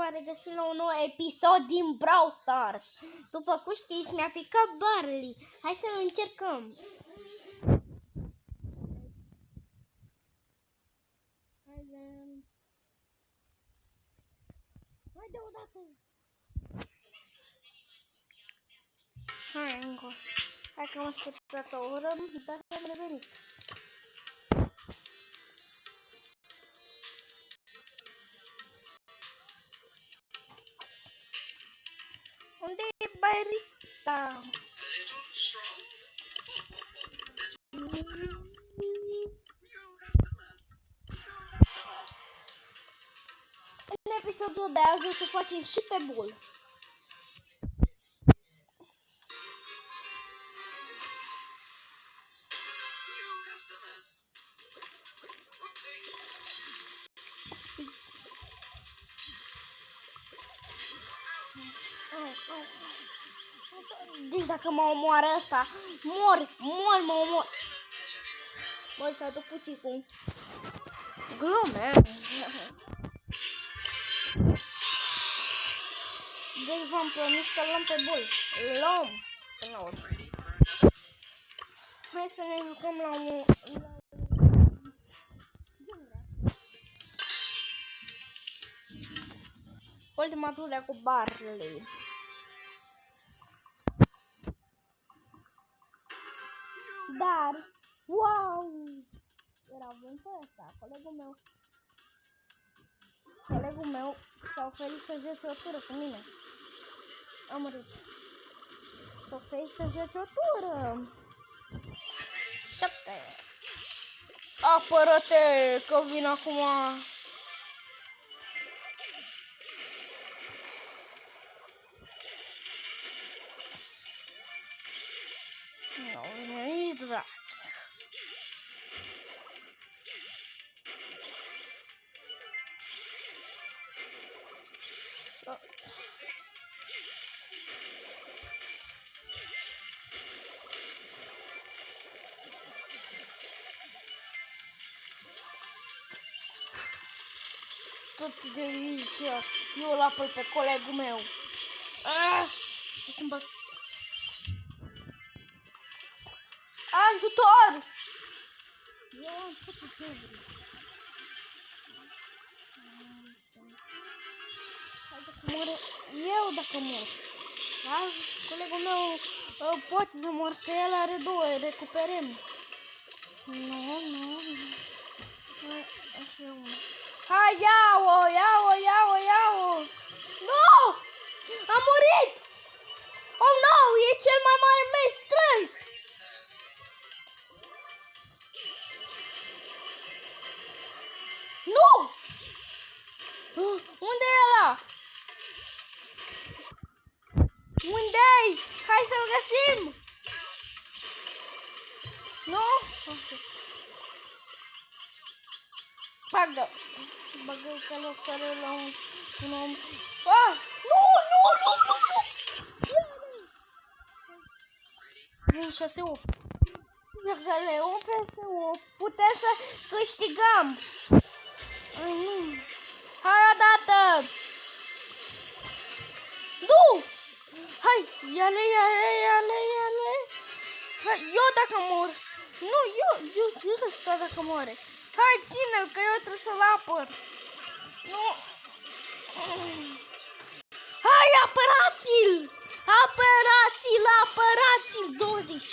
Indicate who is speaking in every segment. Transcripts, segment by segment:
Speaker 1: v-am regăsit la un nou episod din Brawl Stars. După cum știți, mi-a picat Barley. Hai să-l încercăm. Hai de o dată. Hai încă. Hai că am așteptat o oră, dar am revenit. Unde e Barista? În episodul de azi o să facem și pe Bull. Deci dacă mă omoară ăsta, mă omor. Băi, s-a dat puțin cu glume. Deci v-am promis că luăm pe Bull. Luăm până la urmă. Hai să ne jucăm la un... ultima tură cu Barley. Dar, wow! Era bun pe ăsta, colegul meu s-a oferit să joace o tură cu mine. Am râs. S-a oferit să joace o tură. 7. Apără-te, că vin acum. Nu, nici drag. Tot de aici, eu îl apăr pe colegul meu. Ajutor! Eu am făcut ce vrei. Eu dacă mor. Da? Colegul meu poate să mor, că el are 2, recuperăm. Nu. Așa e unul. Hai, ia-o! Nu! Am murit! Oh, no! E cel mai mare meci strâns! Nu! Unde e ăla? Unde-i? Hai să-l găsim! Nu? Bagă că l-o sără la un om. Nu! Vin 6-8. Dacă le 8 peste 8, putem să câștigăm. Ai, nu. Hai odată! Nu! Hai, ia-le! Hai, eu dacă mor. Nu, eu ăsta dacă moare. Hai, ține-l, că eu trebuie să-l apăr. Nu. Hai, apărați-l! Apărați-l! 20.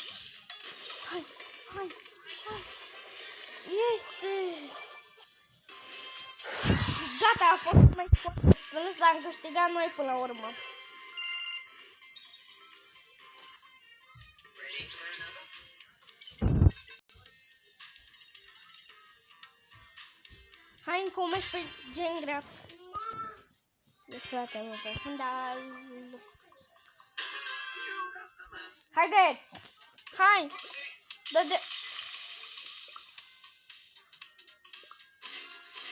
Speaker 1: Hai. Este. Gata, a fost mai foarte strâns, dar am câștigat noi până la urmă. Hai încă un meci pe gen grea. Deci frate, nu pe fundal. Haideți! Hai! Dă-de...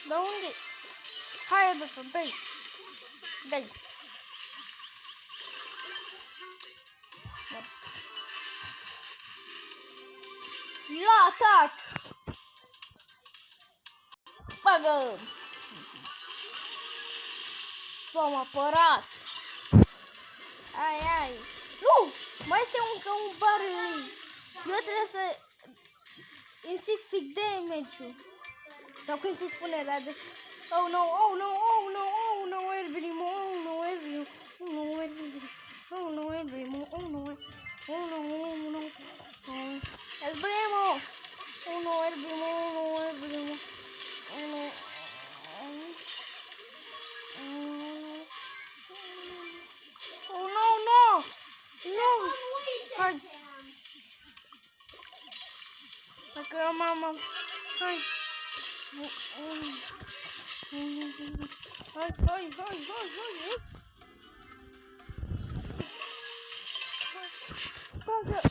Speaker 1: Da unde? Hai odată, dă-i! La atac! Bagă! m-am apărat. Ai. Nu! Mai este încă un barley. Eu trebuie să insific damage-ul. Sau când se spune, dar de... Oh no, Elbrimo, Hai. Dacă mama, hai. Hai. Bagă.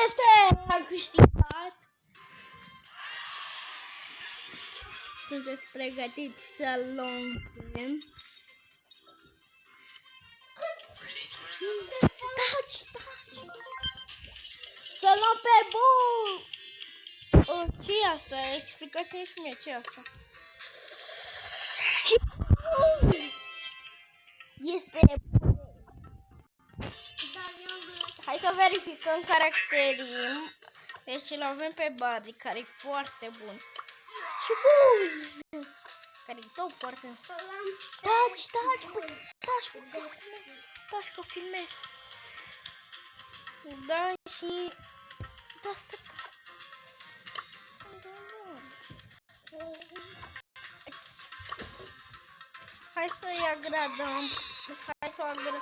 Speaker 1: Este! Am câștigat! Sunteți pregătiți să luăm? Să luăm pe bun! Ce-i asta? Explicați-mi și mie ce-i asta. Este... Hai să verificăm caracterii. Deci îl avem pe Buddy, care e foarte bun. Și bun! Care e tot foarte bun. Taci, că filmez. Da, și... Da, stă... Hai să-i agradăm. Hai să o agradăm.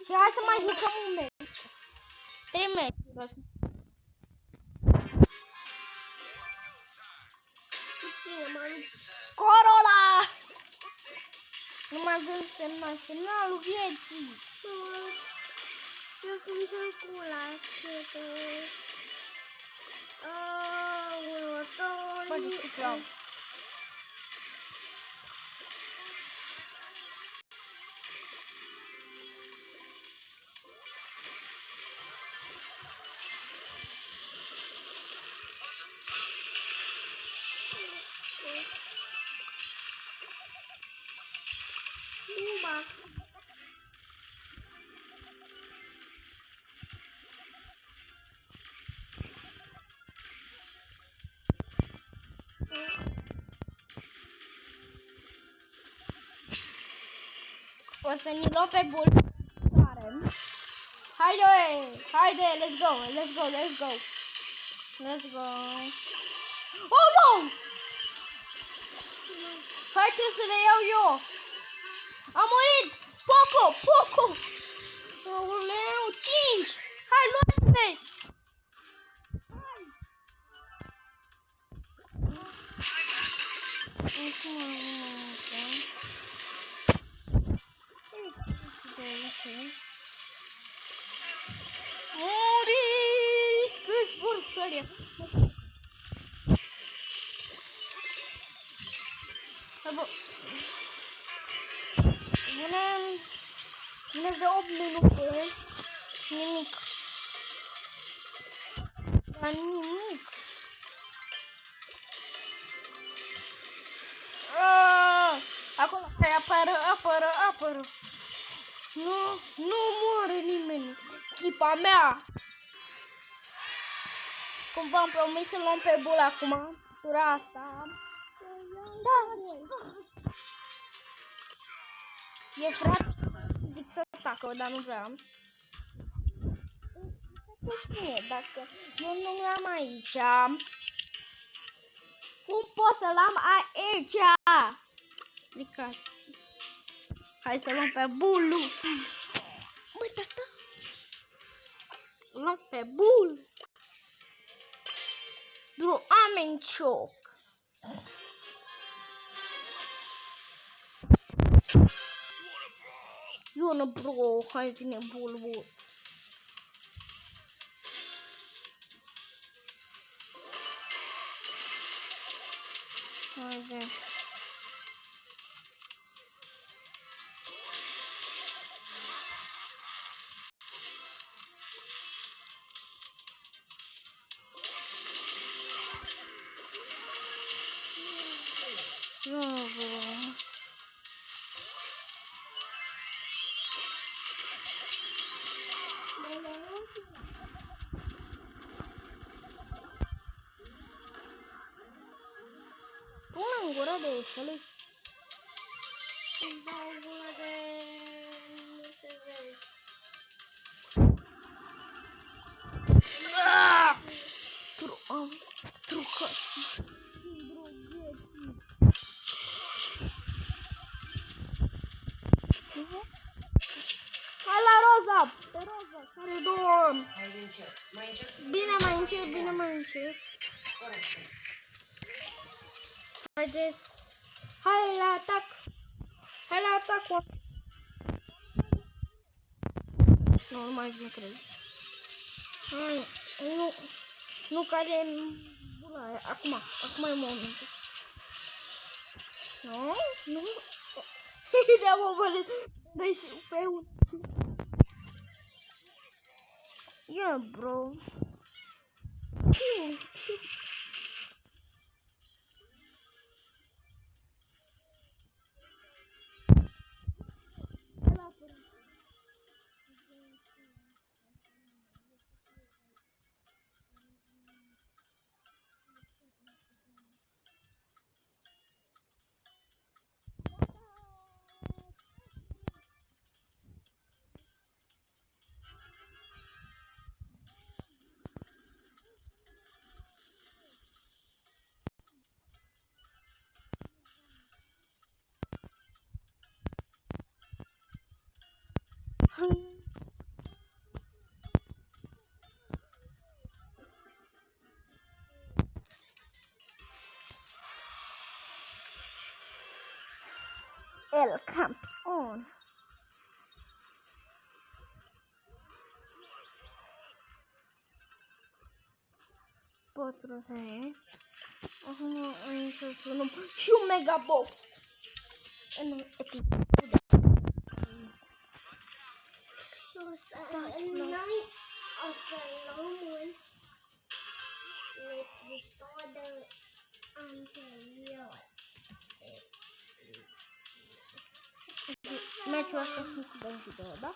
Speaker 1: Și hai să mai jucăm un meci. 3 meciuri. Corola! Nu mai avem semnalul vieții.
Speaker 2: Eu sunt circula.
Speaker 1: Poate sticlăm. O să ne luăm pe bulgare. Haide, let's go. Oh, no! Hai să le iau eu. Am murit! Poco! Aoleu, 5! Hai, luați-le! Muriți! Câți porțări! Bine de 8 minute și nimic. Dar nimic. Acolo, hai, apără. Nu moare nimeni. Echipa mea. Cum v-am promis să luăm pe bul acum. Tura asta. Da. E frate. Zic să tacă, dar nu vreau. Deci dacă eu nu l-am aici. Cum pot să l-am aici? Plicați. Hai să luăm pe bulu. Mă, tata. Luăm pe bul. Dru amencioc. Iona bro, hai vine bul. Haide. Bravo. Pune în gură de eșelui.
Speaker 2: Îmi dau gură de... nu se vede.
Speaker 1: Trucații. Hai la Roza! Pe Roza, care două. Bine, mai încet. Haideți. Hai la atac. Hai la atac. Nu mai cred. Hai, nu care bula, acum e momentul. Nu. Deam văd. Dai pe un. Yeah, bro. El campeón. Potro de. Acum să sunăm și un megabox în episodul.
Speaker 2: Noi o să luăm un episod anterior.
Speaker 1: Meciul ăsta sunt cu video, da?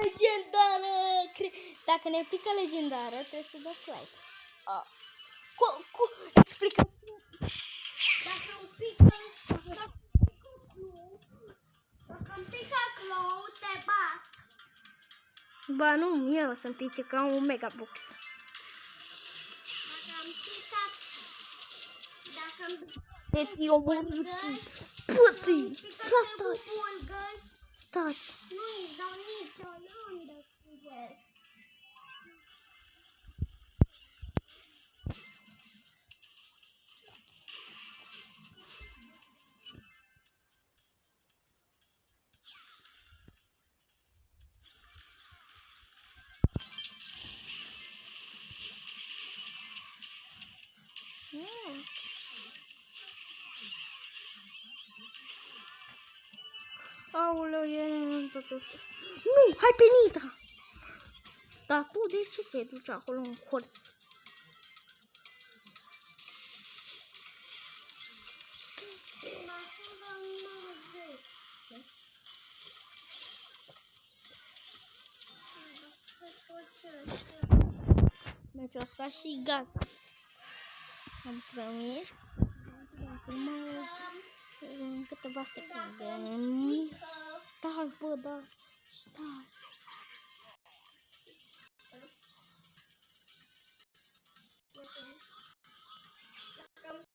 Speaker 1: Legendară! Dacă ne pică legendară, trebuie să dați like. Explicați.
Speaker 2: Dacă îmi pică clou, te bat.
Speaker 1: Ba nu, eu o să-mi pice ca un megabox. Deci eu mă ruții. Putii! Taci!
Speaker 2: Nu-i dau nicio rundă cu el.
Speaker 1: Aoleu, e tot asta. Nu, hai pe Nitra! Dar tu de ce te duci acolo în colț? Meciul ăsta și gata. Am promis. În câteva secunde. Stai, bă, da. Stai.